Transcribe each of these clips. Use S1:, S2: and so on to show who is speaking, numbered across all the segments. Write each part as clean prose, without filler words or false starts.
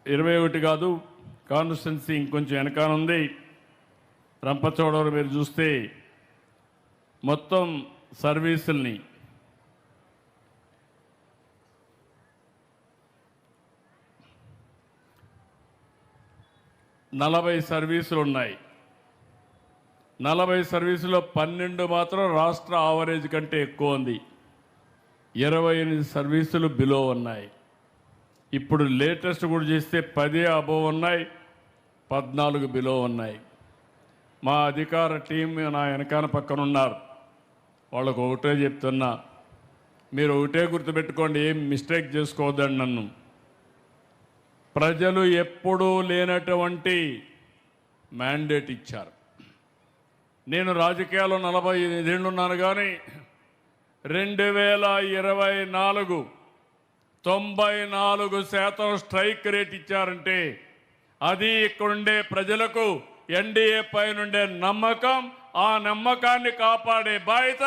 S1: 21 కాదు, కాన్స్టిట్యున్సీ ఇంకొంచెం వెనకానుంది. రంపచోడవరం మీరు చూస్తే మొత్తం సర్వీసుల్ని నలభై సర్వీసులు ఉన్నాయి. 40 సర్వీసులో 12 మాత్రం రాష్ట్ర ఆవరేజ్ కంటే ఎక్కువ ఉంది. 28 సర్వీసులు బిలో ఉన్నాయి. ఇప్పుడు లేటెస్ట్ కూడా చేస్తే 10 అబోవ్ ఉన్నాయి, 14 బిలో ఉన్నాయి. మా అధికార టీం నా వెనకాల పక్కన ఉన్నారు. వాళ్ళకు ఒకటే చెప్తున్నా, మీరు ఒకటే గుర్తుపెట్టుకోండి, ఏం మిస్టేక్ చేసుకోవద్దండి. నన్ను ప్రజలు ఎప్పుడూ లేనటువంటి మ్యాండేట్ ఇచ్చారు. నేను రాజకీయాల్లో 45 ఏళ్ళు ఉన్నాను, కానీ 2024 94% స్ట్రైక్ రేట్ ఇచ్చారంటే అది ఇక్కడుండే ప్రజలకు ఎన్డీఏ పైనుండే నమ్మకం. ఆ నమ్మకాన్ని కాపాడే బాధ్యత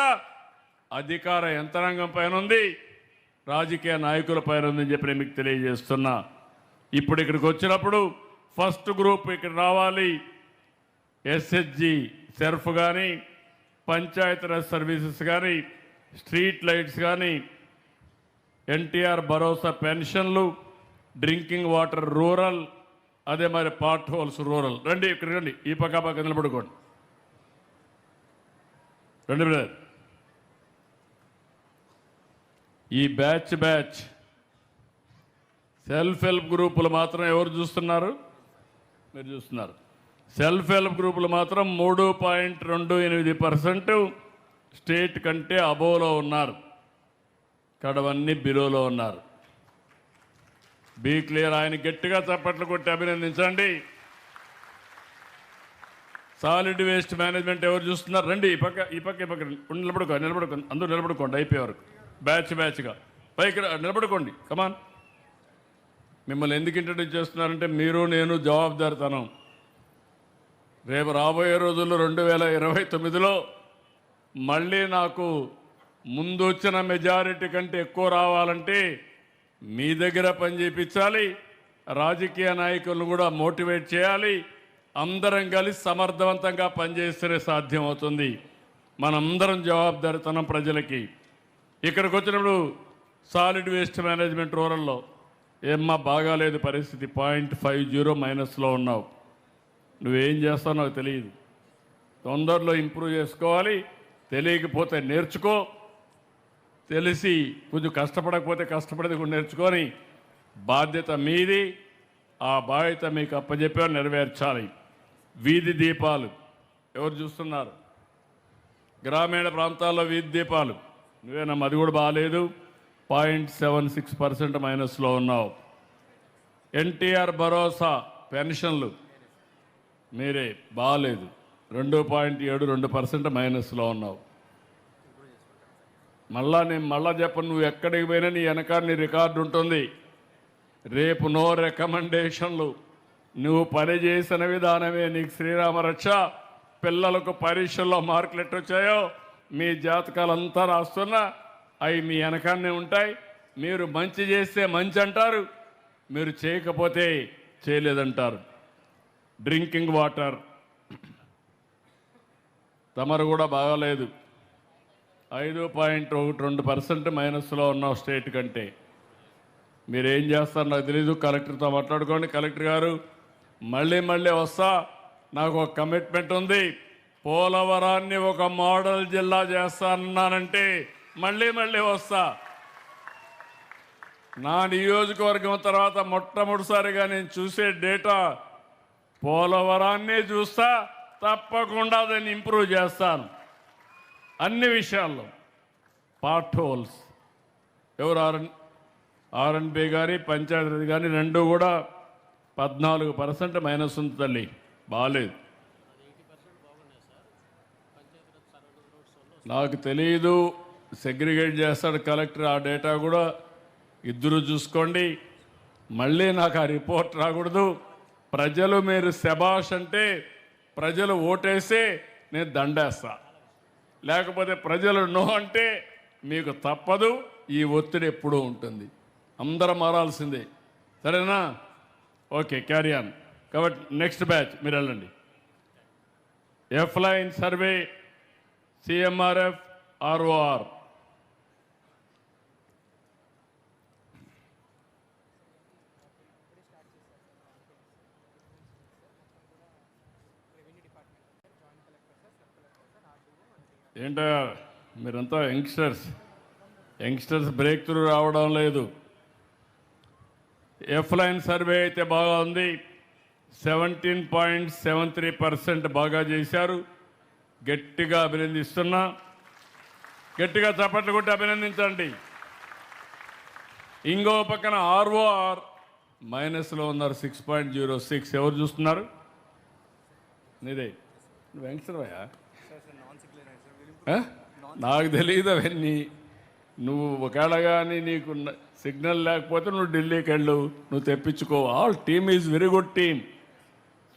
S1: అధికార యంత్రాంగం పైన ఉంది, రాజకీయ నాయకుల పైన ఉందని చెప్పి నేను మీకు తెలియజేస్తున్నా. ఇప్పుడు ఇక్కడికి వచ్చినప్పుడు ఫస్ట్ గ్రూప్ ఇక్కడ రావాలి. ఎస్హెచ్జి సెర్ఫ్ కానీ, పంచాయతీరాజ్ సర్వీసెస్ కానీ, స్ట్రీట్ లైట్స్ కానీ, ఎన్టీఆర్ భరోసా పెన్షన్లు, డ్రింకింగ్ వాటర్ రూరల్, అదే మరి పార్ట్ హోల్స్ రూరల్. రండి ఇక్కడ రండి, ఈ పక్క నిలబడుకోండి. రండి బ్రదర్. ఈ బ్యాచ్ సెల్ఫ్ హెల్ప్ గ్రూపులు మాత్రం ఎవరు చూస్తున్నారు? మీరు చూస్తున్నారు. సెల్ఫ్ హెల్ప్ గ్రూపులు మాత్రం 3.28% స్టేట్ కంటే అబోవ్లో ఉన్నారు. కడవన్నీ బిలోలో ఉన్నారు. Be clear. ఆయన గట్టిగా చప్పట్లు కొట్టి అభినందించండి. సాలిడ్ వేస్ట్ మేనేజ్మెంట్ ఎవరు చూస్తున్నారు? రండి ఈ పక్క నిలబడుకోండి. అందరూ నిలబడుకోండి అయిపోయే వరకు, బ్యాచ్గా పైకి నిలబడుకోండి. కమాన్. మిమ్మల్ని ఎందుకు ఇంట్రడ్యూస్ చేస్తున్నారంటే మీరు నేను జవాబుదారితనం. రేపు రాబోయే రోజుల్లో 2029లో మళ్ళీ నాకు ముందు వచ్చిన మెజారిటీ కంటే ఎక్కువ రావాలంటే మీ దగ్గర పని చేయించాలి, రాజకీయ నాయకులను కూడా మోటివేట్ చేయాలి. అందరం కలిసి సమర్థవంతంగా పనిచేస్తేనే సాధ్యం అవుతుంది. మనందరం జవాబుదారితనం ప్రజలకి. ఇక్కడికి వచ్చినప్పుడు సాలిడ్ వేస్ట్ మేనేజ్మెంట్ రూరల్లో ఏమ్మా బాగాలేదు పరిస్థితి, 0.50 మైనస్లో ఉన్నావు. నువ్వేం చేస్తావు నాకు తెలియదు. తొందరలో ఇంప్రూవ్ చేసుకోవాలి. తెలియకపోతే నేర్చుకో, తెలిసి కొంచెం కష్టపడకపోతే కష్టపడేది కూడా నేర్చుకొని బాధ్యత మీది. ఆ బాధ్యత మీకు అప్పచెప్పి నెరవేర్చాలి. వీధి దీపాలు ఎవరు చూస్తున్నారు? గ్రామీణ ప్రాంతాల్లో వీధి దీపాలు నువ్వేనమ్మా, అది కూడా బాగాలేదు, 0.76% మైనస్లో ఉన్నావు. ఎన్టీఆర్ భరోసా పెన్షన్లు మీరే బాగాలేదు, 2.72% మైనస్లో ఉన్నావు. నేను చెప్పను, నువ్వు ఎక్కడికి పోయినా నీ వెనకాల నీ రికార్డు ఉంటుంది. రేపు నో రికమెండేషన్లు. నువ్వు పనిచేసిన విధానమే నీకు శ్రీరామ రక్ష. పిల్లలకు పరీక్షల్లో మార్కులు ఎట్టొచ్చాయో మీ జాతకాలంతా రాస్తున్నా, అవి మీ వెనకాన్నే ఉంటాయి. మీరు మంచి చేస్తే మంచి అంటారు, మీరు చేయకపోతే చేయలేదంటారు. డ్రింకింగ్ వాటర్ తమరు కూడా బాగాలేదు, 5.12% మైనస్లో ఉన్నావు స్టేట్ కంటే. మీరేం చేస్తారు నాకు తెలీదు. కలెక్టర్తో మాట్లాడుకోండి. కలెక్టర్ గారు మళ్ళీ వస్తా, నాకు ఒక కమిట్మెంట్ ఉంది. పోలవరాన్ని ఒక మోడల్ జిల్లా చేస్తానన్నానంటే మళ్ళీ వస్తా. నా నియోజకవర్గం తర్వాత మొట్టమొదటిసారిగా నేను చూసే డేటా పోలవరాన్నే చూస్తా. తప్పకుండా దాన్ని ఇంప్రూవ్ చేస్తాను అన్ని విషయాల్లో. పార్ట్ హోల్స్ ఎవరు ఆర్ఎన్బి కానీ పంచాయతీ కానీ రెండు కూడా 14% మైనస్ ఉంది తల్లి, బాగాలేదు. నాకు తెలియదు, సెగ్రిగేట్ చేస్తాడు కలెక్టర్. ఆ డేటా కూడా ఇద్దరు చూసుకోండి. మళ్ళీ నాకు ఆ రిపోర్ట్ రాకూడదు. ప్రజలు మీరు శబాష్ అంటే ప్రజలు ఓటేస్తే నేను దండేస్తా, లేకపోతే ప్రజలు నో అంటే మీకు తప్పదు. ఈ ఒత్తిడి ఎప్పుడూ ఉంటుంది, అందరం మారాల్సిందే. సరేనా? Okay, carry on. కాబట్టి నెక్స్ట్ బ్యాచ్ మీరు వెళ్ళండి. F line survey, CMRF, ROR. ఏంటో మీరంతా యంగ్స్టర్స్ బ్రేక్ త్రూ రావడం లేదు. ఎఫ్ లైన్ సర్వే అయితే బాగా ఉంది, 17.73% బాగా చేశారు. గట్టిగా అభినందిస్తున్నా, గట్టిగా చప్పట్లు కొట్టి అభినందించండి. ఇంకో పక్కన ఆర్ఓఆర్ మైనస్లో ఉన్నారు, 6.06. ఎవరు చూస్తున్నారు? నీదే, నువ్వు యంగ్స్టర్వయ్యా? నాకు తెలియదు అవన్నీ. నువ్వు ఒకవేళ కానీ నీకు సిగ్నల్ లేకపోతే నువ్వు ఢిల్లీకి వెళ్ళు, నువ్వు తెప్పించుకో. All team is very good team.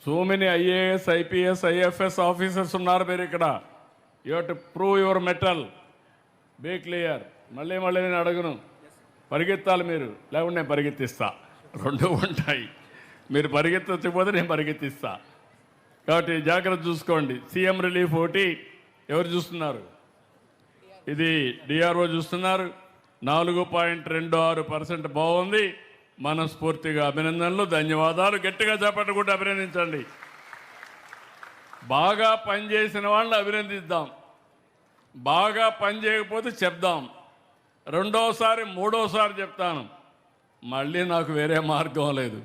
S1: So many IAS, IPS, IFS officers ఉన్నారు మీరు ఇక్కడ. You have to prove your mettle. Be clear. మళ్ళీ నేను అడగను, పరిగెత్తాలి మీరు, లేకుంటే నేను పరిగెత్తిస్తా. రెండు ఉంటాయి. మీరు పరిగెత్తకపోతే నేను పరిగెత్తిస్తా. కాబట్టి జాగ్రత్త చూసుకోండి. సీఎం రిలీఫ్ ఒకటి ఎవరు చూస్తున్నారు? ఇది డిఆర్ఓ చూస్తున్నారు. 4.26% బాగుంది. మనస్ఫూర్తిగా అభినందనలు, ధన్యవాదాలు. గట్టిగా చేపట్టకుండా అభినందించండి. బాగా పనిచేసిన వాళ్ళని అభినందిద్దాం, బాగా పని చేయకపోతే చెప్దాం. రెండోసారి మూడోసారి చెప్తాను, మళ్ళీ నాకు వేరే మార్గం లేదు.